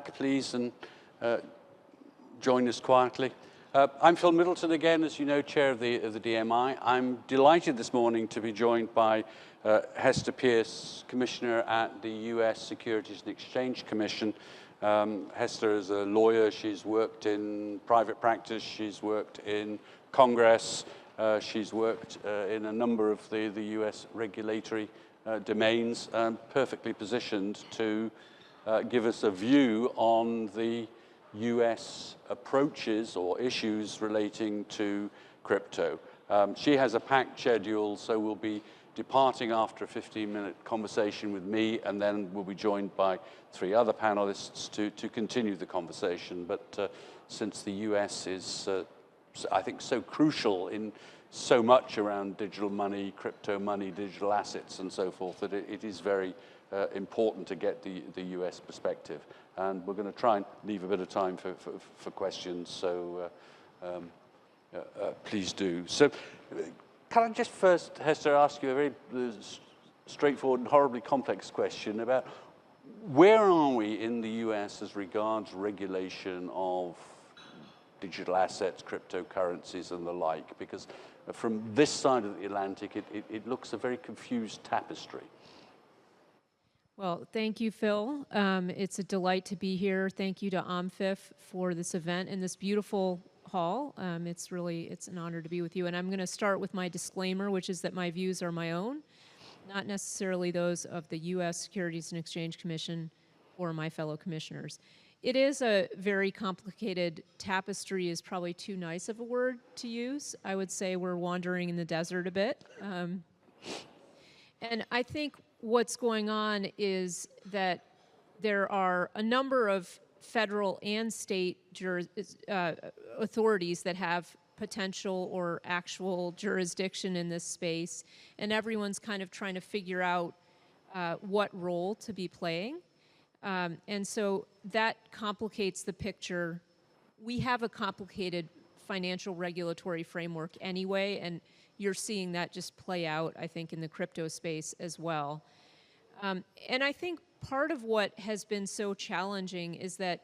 back, please, and join us quietly. I'm Phil Middleton again, as you know, chair of the DMI. I'm delighted this morning to be joined by Hester Peirce, Commissioner at the US Securities and Exchange Commission. Hester is a lawyer. She's worked in private practice. She's worked in Congress. She's worked in a number of the US regulatory domains, perfectly positioned to give us a view on the US approaches or issues relating to crypto. She has a packed schedule, so we'll be departing after a 15-minute conversation with me, and then we'll be joined by 3 other panelists to continue the conversation. But since the US is, I think, so crucial in so much around digital money, crypto money, digital assets, and so forth, that it is very important to get the US perspective. And we're going to try and leave a bit of time for questions, so please do. So can I just first, Hester, ask you a very straightforward and horribly complex question about where are we in the US as regards regulation of digital assets, cryptocurrencies, and the like? Because from this side of the Atlantic, it looks a very confused tapestry. Well, thank you, Phil. It's a delight to be here. Thank you to OMFIF for this event in this beautiful hall. It's an honor to be with you. And I'm going to start with my disclaimer, which is that my views are my own, not necessarily those of the U.S. Securities and Exchange Commission or my fellow commissioners. It is a very complicated tapestry, is probably too nice of a word to use. I would say we're wandering in the desert a bit. And I think what's going on is that there are a number of federal and state authorities that have potential or actual jurisdiction in this space, and everyone's kind of trying to figure out what role to be playing. And so that complicates the picture. We have a complicated financial regulatory framework anyway, and you're seeing that just play out, I think, in the crypto space as well. And I think part of what has been so challenging is that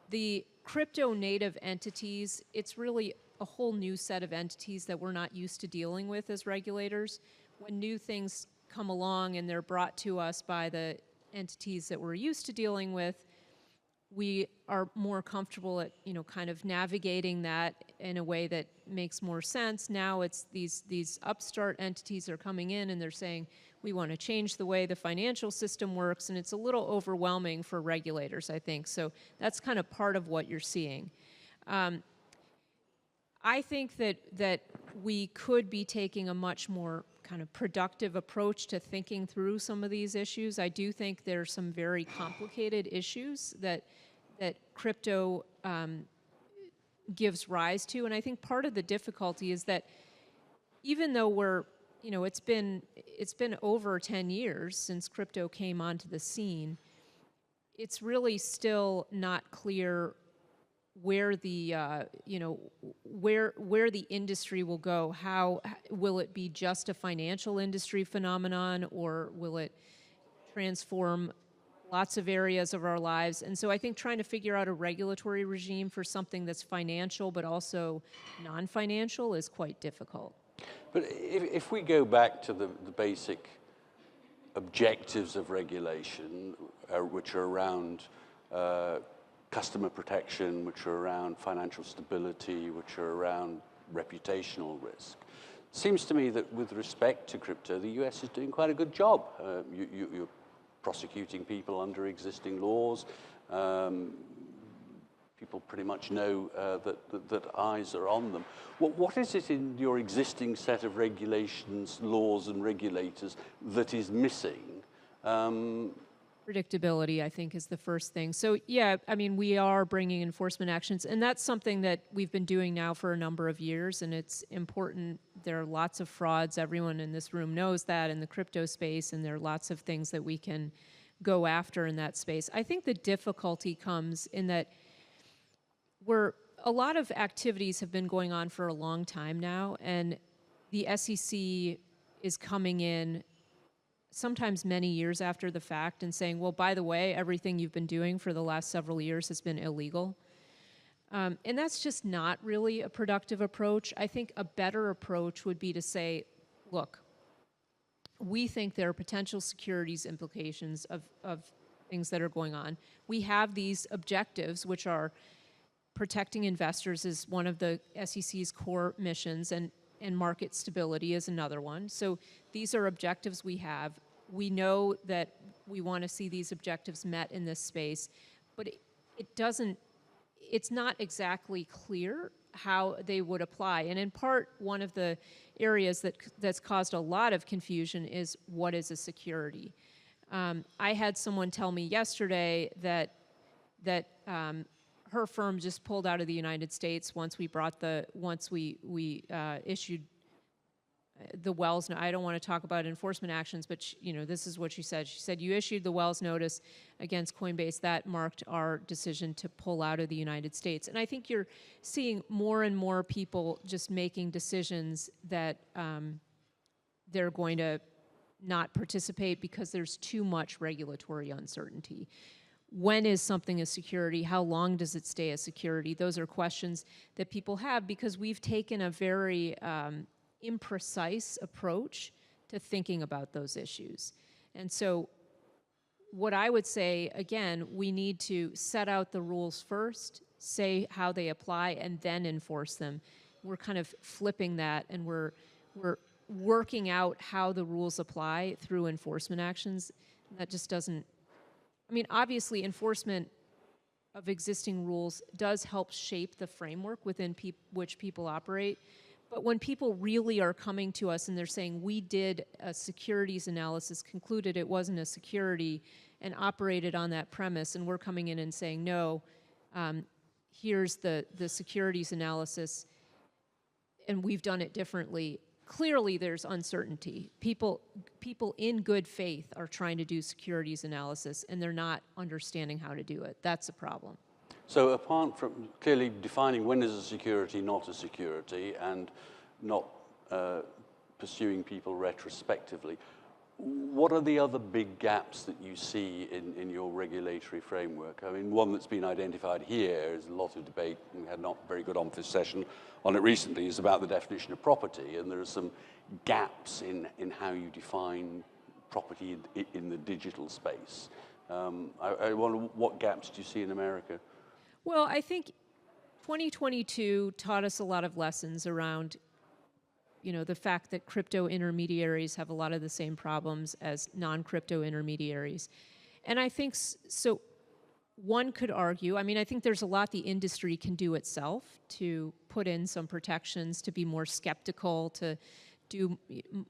the crypto native entities, it's really a whole new set of entities that we're not used to dealing with as regulators. When new things come along and they're brought to us by the entities that we're used to dealing with, we are more comfortable at, kind of navigating that in a way that makes more sense. Now it's these upstart entities are coming in and they're saying, we want to change the way the financial system works, and it's a little overwhelming for regulators, I think. So that's kind of part of what you're seeing. I think that we could be taking a much more kind of productive approach to thinking through some of these issues. I do think there are some very complicated issues that crypto gives rise to, and I think part of the difficulty is that even though we're, it's been over 10 years since crypto came onto the scene, it's really still not clear where the where the industry will go. How will it be just a financial industry phenomenon, or will it transform lots of areas of our lives? And so I think trying to figure out a regulatory regime for something that's financial but also non-financial is quite difficult. But if we go back to the basic objectives of regulation, which are around customer protection, which are around financial stability, which are around reputational risk, it seems to me that with respect to crypto, the US is doing quite a good job. You're prosecuting people under existing laws. People pretty much know that eyes are on them. What is it in your existing set of regulations, laws, and regulators that is missing? Predictability, I think, is the first thing. So, yeah, I mean, we are bringing enforcement actions, and that's something that we've been doing now for a number of years, and it's important. There are lots of frauds. Everyone in this room knows that in the crypto space, and there are lots of things that we can go after in that space. I think the difficulty comes in that a lot of activities have been going on for a long time now, and the SEC is coming in sometimes many years after the fact and saying, well, by the way, everything you've been doing for the last several years has been illegal. And that's just not really a productive approach. I think a better approach would be to say, look, we think there are potential securities implications of things that are going on. We have these objectives, which are protecting investors is one of the SEC's core missions, and market stability is another one. So these are objectives we have. We know that we want to see these objectives met in this space, but it's not exactly clear how they would apply. And in part, one of the areas that's caused a lot of confusion is what is a security. I had someone tell me yesterday that her firm just pulled out of the United States once we issued the Wells. I don't want to talk about enforcement actions, but this is what she said. She said, you issued the Wells notice against Coinbase. That marked our decision to pull out of the United States. And I think you're seeing more and more people just making decisions that they're going to not participate because there's too much regulatory uncertainty. When is something a security? How long does it stay a security? Those are questions that people have because we've taken a very imprecise approach to thinking about those issues. And so what I would say, again, we need to set out the rules first, say how they apply, and then enforce them. We're kind of flipping that, and we're working out how the rules apply through enforcement actions. That just doesn't, I mean, obviously enforcement of existing rules does help shape the framework within which people operate. But when people really are coming to us and they're saying, we did a securities analysis, concluded it wasn't a security, and operated on that premise, and we're coming in and saying, no, here's the securities analysis, and we've done it differently, clearly there's uncertainty. People in good faith are trying to do securities analysis, and they're not understanding how to do it. That's a problem. So apart from clearly defining when is a security not a security and not pursuing people retrospectively, what are the other big gaps that you see in your regulatory framework? I mean, one that's been identified here is a lot of debate, and we had not very good on-office session on it recently, is about the definition of property, and there are some gaps in how you define property in the digital space. I wonder, what gaps do you see in America? Well, I think 2022 taught us a lot of lessons around, the fact that crypto intermediaries have a lot of the same problems as non-crypto intermediaries. And I think, so one could argue, I mean, I think there's a lot the industry can do itself to put in some protections, to be more skeptical, to do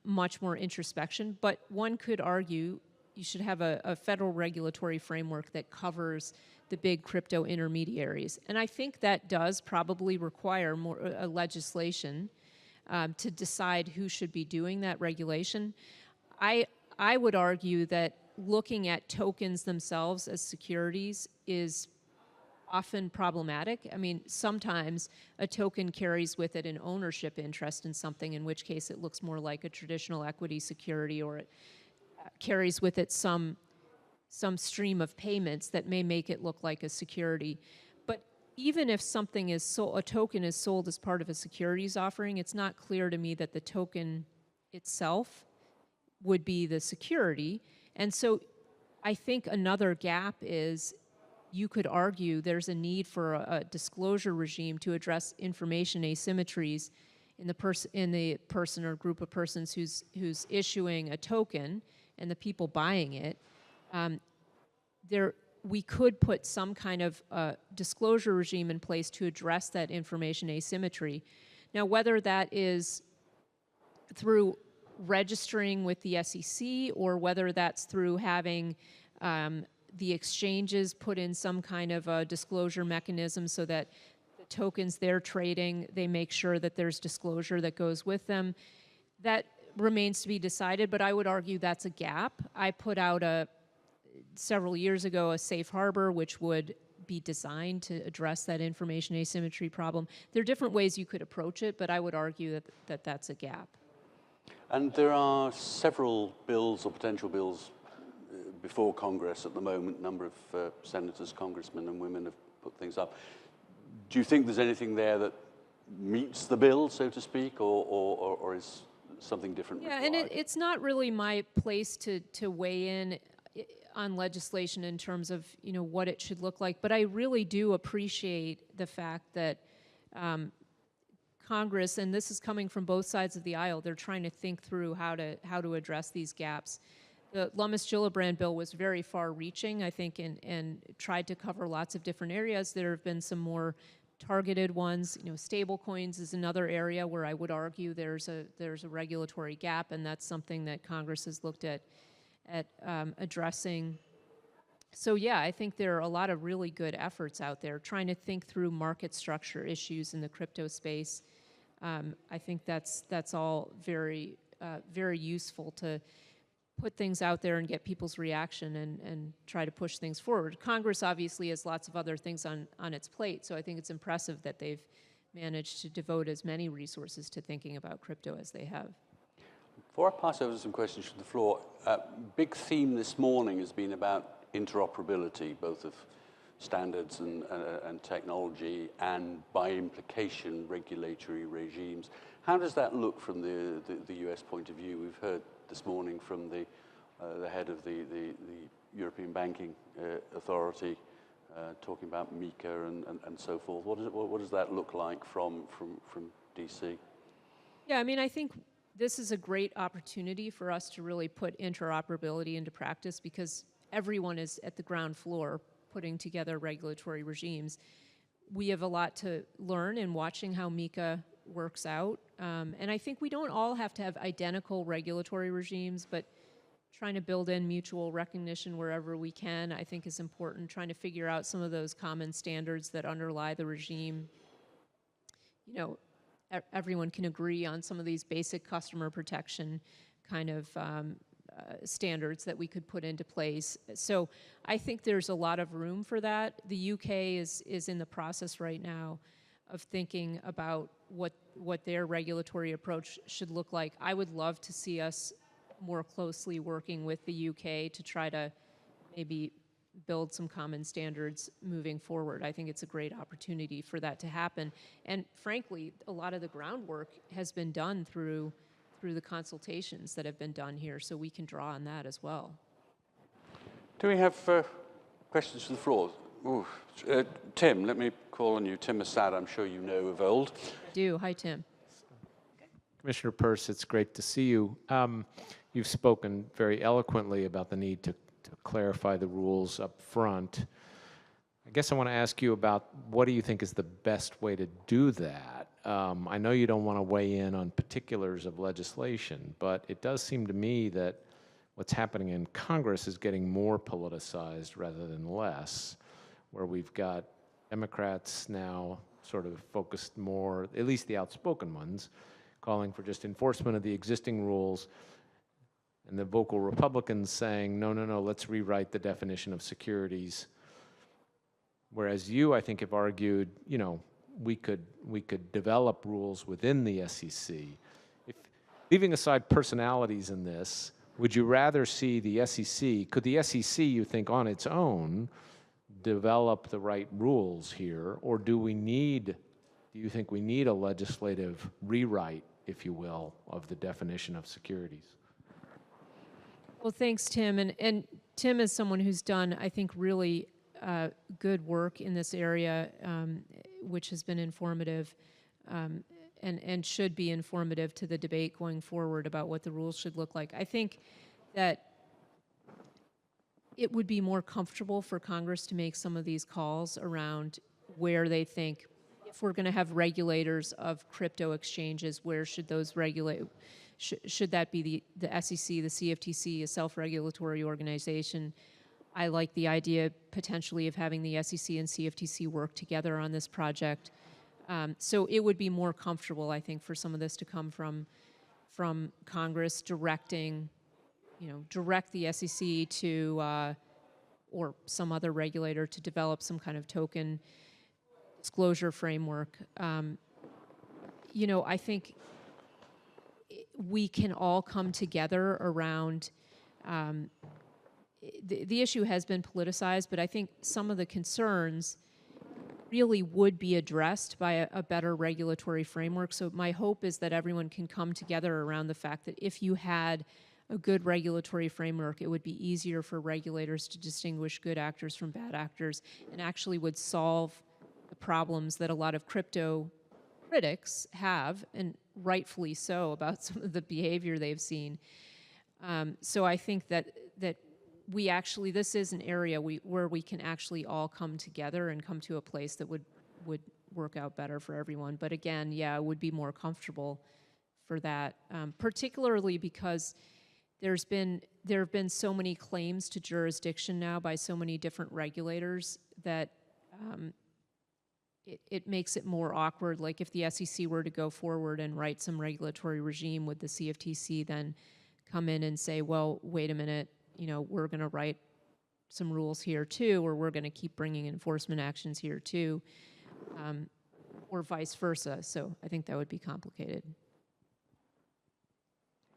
much more introspection. But one could argue you should have a federal regulatory framework that covers the big crypto intermediaries. And I think that does probably require more legislation to decide who should be doing that regulation. I would argue that looking at tokens themselves as securities is often problematic. I mean, sometimes a token carries with it an ownership interest in something, in which case it looks more like a traditional equity security, or it carries with it some stream of payments that may make it look like a security. But even if something is sold, a token is sold as part of a securities offering, it's not clear to me that the token itself would be the security. And so I think another gap is, you could argue there's a need for a disclosure regime to address information asymmetries in the person or group of persons who's issuing a token and the people buying it. We could put some kind of disclosure regime in place to address that information asymmetry. Now, whether that is through registering with the SEC or whether that's through having the exchanges put in some kind of a disclosure mechanism so that the tokens they're trading, they make sure that there's disclosure that goes with them, that remains to be decided, but I would argue that's a gap. I put out several years ago a safe harbor which would be designed to address that information asymmetry problem. There are different ways you could approach it, but I would argue that that's a gap. And there are several bills or potential bills before Congress at the moment. A number of senators, congressmen and women have put things up. Do you think there's anything there that meets the bill, so to speak, or is something different required? And it's not really my place to weigh in on legislation in terms of, you know, what it should look like, but I really do appreciate the fact that Congress, and this is coming from both sides of the aisle, they're trying to think through how to address these gaps. The Lummis-Gillibrand bill was very far-reaching, I think, and tried to cover lots of different areas. There have been some more targeted ones. You know, stable coins is another area where I would argue there's a regulatory gap, and that's something that Congress has looked at addressing. So yeah, I think there are a lot of really good efforts out there trying to think through market structure issues in the crypto space. I think that's all very very useful to put things out there and get people's reaction and try to push things forward. Congress obviously has lots of other things on its plate, so I think it's impressive that they've managed to devote as many resources to thinking about crypto as they have. Before I pass over to some questions from the floor, big theme this morning has been about interoperability, both of standards and technology, and by implication, regulatory regimes. How does that look from the US point of view? We've heard this morning from the head of the European Banking Authority talking about MiCA and so forth. What does that look like from DC? Yeah, I mean, I think this is a great opportunity for us to really put interoperability into practice because everyone is at the ground floor putting together regulatory regimes. We have a lot to learn in watching how MiCA works out. And I think we don't all have to have identical regulatory regimes, but trying to build in mutual recognition wherever we can, I think is important. Trying to figure out some of those common standards that underlie the regime. You know, everyone can agree on some of these basic customer protection kind of standards that we could put into place. So I think there's a lot of room for that. The UK is in the process right now of thinking about what their regulatory approach should look like. I would love to see us more closely working with the UK to try to maybe build some common standards moving forward. I think it's a great opportunity for that to happen. And frankly, a lot of the groundwork has been done through the consultations that have been done here, so we can draw on that as well. Do we have questions from the floor? Ooh, Tim, let me call on you. Tim Assad, I'm sure you know of old. I do. Hi, Tim. Commissioner Peirce, it's great to see you. You've spoken very eloquently about the need to clarify the rules up front. I guess I want to ask you about what do you think is the best way to do that? I know you don't want to weigh in on particulars of legislation, but it does seem to me that what's happening in Congress is getting more politicized rather than less, where we've got Democrats now sort of focused more, at least the outspoken ones, calling for just enforcement of the existing rules, and the vocal Republicans saying, no, no, no, let's rewrite the definition of securities. Whereas you, I think, have argued, you know, we could develop rules within the SEC. If, leaving aside personalities in this, would you rather see the SEC, could the SEC, you think, on its own, develop the right rules here, or do you think we need a legislative rewrite, if you will, of the definition of securities? Well, thanks, Tim. And Tim is someone who's done, I think, really good work in this area, which has been informative and should be informative to the debate going forward about what the rules should look like. I think that it would be more comfortable for Congress to make some of these calls around where they think, if we're going to have regulators of crypto exchanges, where should those regulate? Should that be the SEC, the CFTC, a self-regulatory organization? I like the idea potentially of having the SEC and CFTC work together on this project. So it would be more comfortable, I think, for some of this to come from Congress directing, direct the SEC to, or some other regulator to develop some kind of token disclosure framework. I think we can all come together around. The issue has been politicized, but I think some of the concerns really would be addressed by a better regulatory framework. So my hope is that everyone can come together around the fact that if you had a good regulatory framework, it would be easier for regulators to distinguish good actors from bad actors, and actually would solve the problems that a lot of crypto critics have, and rightfully so, about some of the behavior they've seen. So I think that we actually, this is an area where we can actually all come together and come to a place that would work out better for everyone. But again, yeah, it would be more comfortable for that, particularly because there have been so many claims to jurisdiction now by so many different regulators that it makes it more awkward. Like if the SEC were to go forward and write some regulatory regime, would the CFTC then come in and say, well, wait a minute, you know, we're going to write some rules here too, or we're going to keep bringing enforcement actions here too, or vice versa. So I think that would be complicated.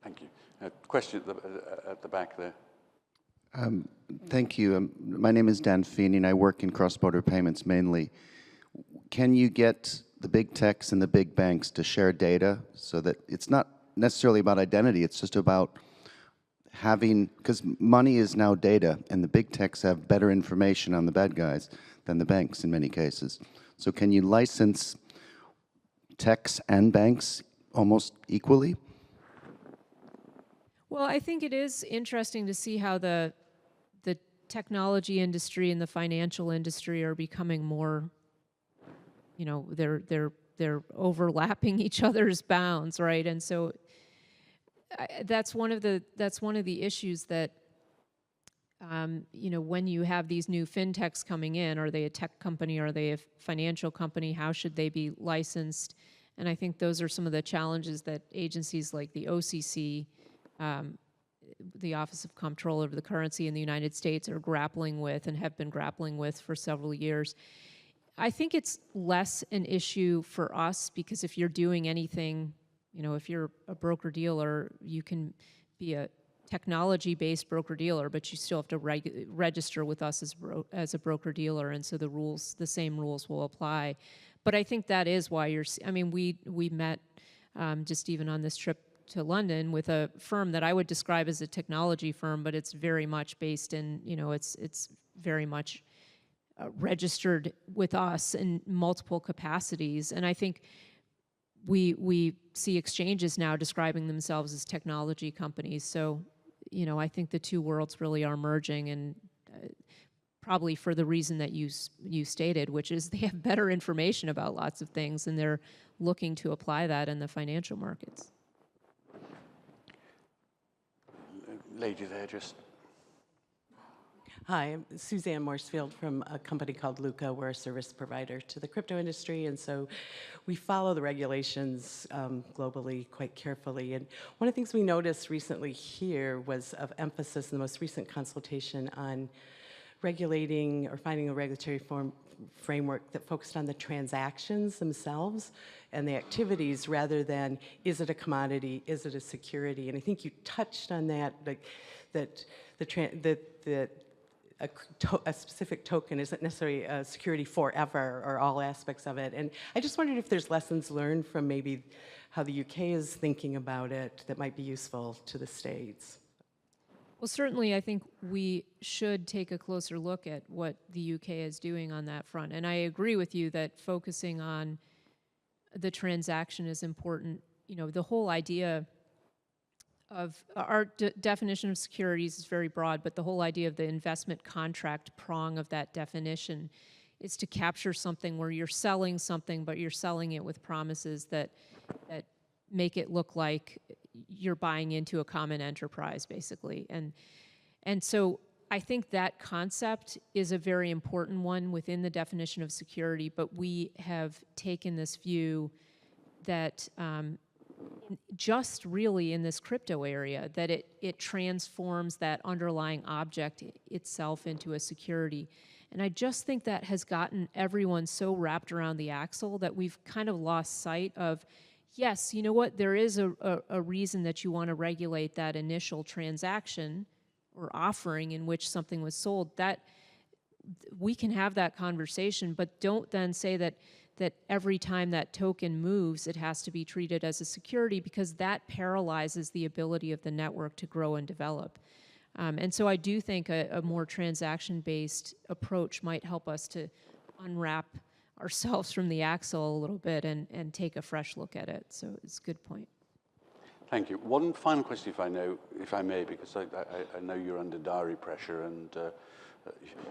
Thank you. Question at the back there. Thank you. My name is Dan Feeney, and I work in cross-border payments mainly. Can you get the big techs and the big banks to share data so that it's not necessarily about identity, it's just about having, because money is now data, and the big techs have better information on the bad guys than the banks in many cases. So can you license techs and banks almost equally? Well, I think it is interesting to see how the technology industry and the financial industry are becoming more, you know, they're overlapping each other's bounds, right? And so that's one of the issues that you know, when you have these new fintechs coming in, are they a tech company, are they a financial company, how should they be licensed? And I think those are some of the challenges that agencies like the OCC, the Office of Comptroller of the Currency in the United States, are grappling with and have been grappling with for several years. I think it's less an issue for us because if you're doing anything, you know, if you're a broker-dealer, you can be a technology-based broker-dealer, but you still have to register with us as a broker-dealer, and so the same rules will apply. But I think that is why I mean, we met just even on this trip to London with a firm that I would describe as a technology firm, but it's very much based in, you know, it's very much registered with us in multiple capacities. And I think we see exchanges now describing themselves as technology companies. So, you know, I think the two worlds really are merging, and probably for the reason that you stated, which is they have better information about lots of things, and they're looking to apply that in the financial markets. Lady there, just. Hi, I'm Suzanne Morsfield from a company called Luca. We're a service provider to the crypto industry, and so we follow the regulations globally quite carefully. And one of the things we noticed recently here was of emphasis in the most recent consultation on regulating or finding a regulatory framework that focused on the transactions themselves and the activities rather than, is it a commodity, is it a security? And I think you touched on that, like that a specific token isn't necessarily a security forever or all aspects of it. And I just wondered if there's lessons learned from maybe how the UK is thinking about it that might be useful to the States. Well, certainly I think we should take a closer look at what the UK is doing on that front. And I agree with you that focusing on the transaction is important. You know, the whole idea of our definition of securities is very broad, but the whole idea of the investment contract prong of that definition is to capture something where you're selling something, but you're selling it with promises that make it look like you're buying into a common enterprise, basically. And so I think that concept is a very important one within the definition of security, but we have taken this view that just really in this crypto area, that it transforms that underlying object itself into a security. And I just think that has gotten everyone so wrapped around the axle that we've kind of lost sight of, Yes, you know what? There is a reason that you want to regulate that initial transaction or offering in which something was sold. That we can have that conversation, but don't then say that every time that token moves, it has to be treated as a security, because that paralyzes the ability of the network to grow and develop. And so I do think a more transaction-based approach might help us to unwrap ourselves from the axle a little bit and take a fresh look at it. So it's a good point. Thank you. One final question, if I may, because I know you're under diary pressure, and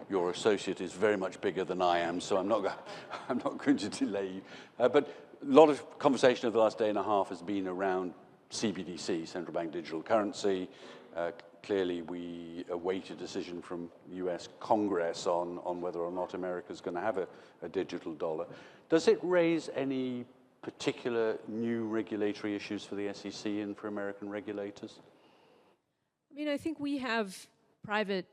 your associate is very much bigger than I am, so I'm not going to delay you. But a lot of conversation over the last day and a half has been around CBDC, central bank digital currency. Clearly, we await a decision from US Congress on whether or not America's going to have a digital dollar. Does it raise any particular new regulatory issues for the SEC and for American regulators? I mean, I think we have private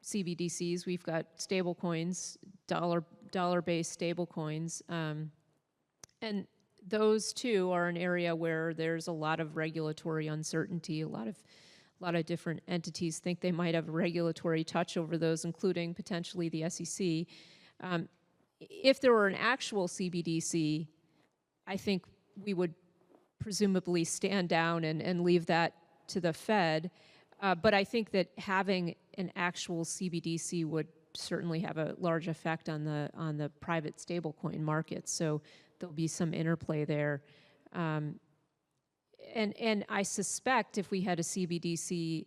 CBDCs. We've got stable coins, dollar-based stable coins. And those, too, are an area where there's a lot of regulatory uncertainty. A lot of different entities think they might have a regulatory touch over those, including potentially the SEC. If there were an actual CBDC, I think we would presumably stand down and leave that to the Fed. But I think that having an actual CBDC would certainly have a large effect on the private stablecoin market. So there'll be some interplay there. And I suspect if we had a CBDC,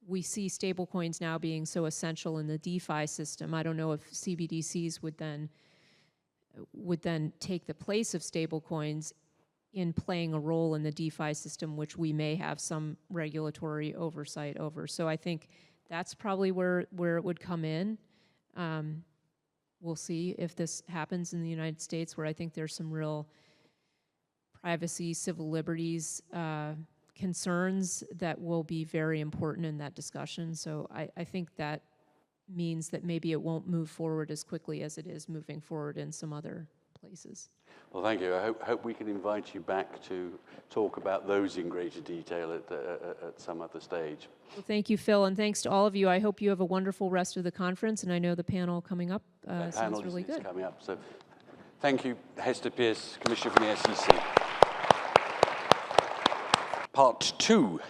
we see stablecoins now being so essential in the DeFi system. I don't know if CBDCs would then take the place of stablecoins in playing a role in the DeFi system, which we may have some regulatory oversight over. So I think that's probably where it would come in. We'll see if this happens in the United States, where I think there's some real privacy, civil liberties concerns that will be very important in that discussion. So I think that means that maybe it won't move forward as quickly as it is moving forward in some other places. Well, thank you. I hope we can invite you back to talk about those in greater detail at some other stage. Well, thank you, Phil, and thanks to all of you. I hope you have a wonderful rest of the conference, and I know the panel coming up sounds really good. Coming up. So thank you, Hester Peirce, Commissioner from the SEC. Part 2